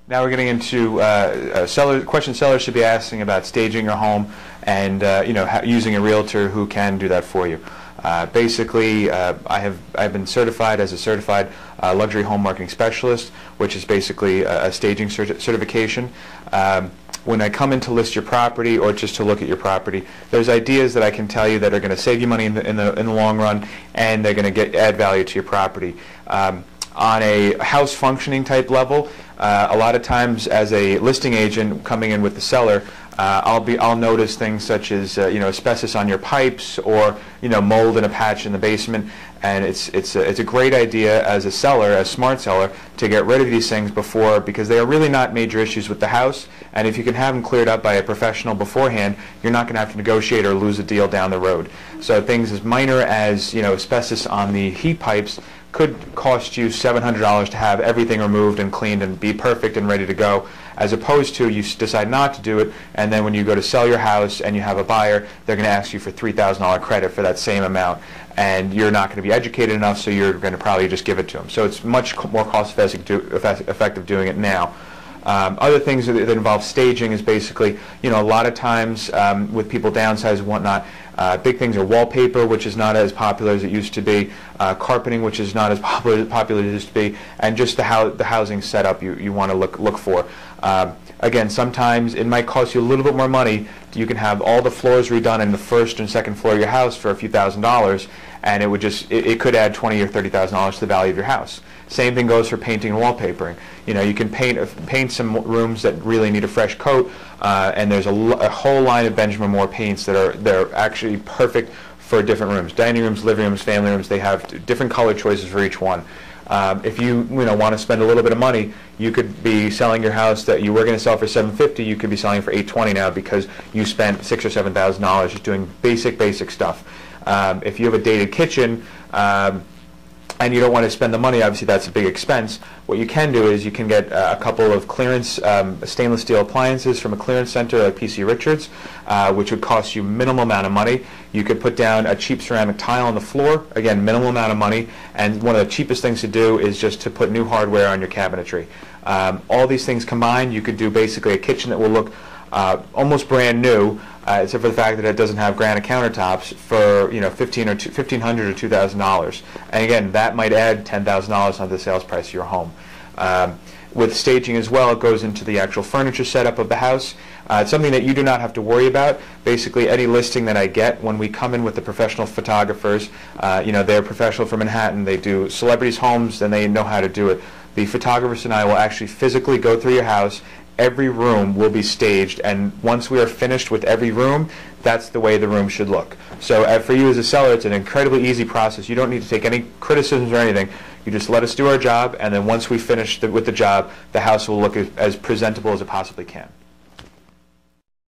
Now we're getting into questions sellers should be asking about staging your home and using a realtor who can do that for you. Basically, I've been certified as a certified luxury home marketing specialist, which is basically a staging certification. When I come in to list your property or just to look at your property, there's ideas that I can tell you that are going to save you money in the long run, and they're going to add value to your property. On a house functioning type level, a lot of times as a listing agent coming in with the seller, I'll notice things such as asbestos on your pipes or mold in a patch in the basement, and it's a great idea as a seller, as smart seller, to get rid of these things before, because they are really not major issues with the house, and if you can have them cleared up by a professional beforehand, you're not going to have to negotiate or lose a deal down the road. So things as minor as asbestos on the heat pipes could cost you $700 to have everything removed and cleaned and be perfect and ready to go, as opposed to you decide not to do it, and then when you go to sell your house and you have a buyer, they're going to ask you for $3,000 credit for that same amount, and you're not going to be educated enough, so you're going to probably just give it to them. So it's much more cost effective doing it now. Other things that involve staging is basically, a lot of times with people downsizing and whatnot, big things are wallpaper, which is not as popular as it used to be, carpeting, which is not as popular as it used to be, and just the housing setup you want to look for. Again, sometimes it might cost you a little bit more money. You can have all the floors redone in the first and second floor of your house for a few $1,000s, and it could add $20,000 or $30,000 to the value of your house. Same thing goes for painting and wallpapering. You can paint some rooms that really need a fresh coat, and there's a whole line of Benjamin Moore paints they're actually perfect for different rooms. Dining rooms, living rooms, family rooms, they have different color choices for each one. If you want to spend a little bit of money, you could be selling your house that you were going to sell for $750. You could be selling for $820 now because you spent $6,000 or $7,000 just doing basic stuff. If you have a dated kitchen and you don't want to spend the money, obviously that's a big expense. What you can do is you can get a couple of clearance stainless steel appliances from a clearance center like P.C. Richards, which would cost you minimal amount of money. You could put down a cheap ceramic tile on the floor, again, minimal amount of money, and one of the cheapest things to do is just to put new hardware on your cabinetry. All these things combined, you could do basically a kitchen that will look almost brand new, except for the fact that it doesn't have granite countertops, for $1,500 or $2,000. And again, that might add $10,000 onto the sales price of your home. With staging as well, it goes into the actual furniture setup of the house. It's something that you do not have to worry about. Basically, any listing that I get, when we come in with the professional photographers, they're professional from Manhattan, they do celebrities' homes, and they know how to do it. The photographers and I will actually physically go through your house. Every room will be staged, and once we are finished with every room, that's the way the room should look. So for you as a seller, it's an incredibly easy process. You don't need to take any criticisms or anything. You just let us do our job, and then once we finish with the job, the house will look as presentable as it possibly can.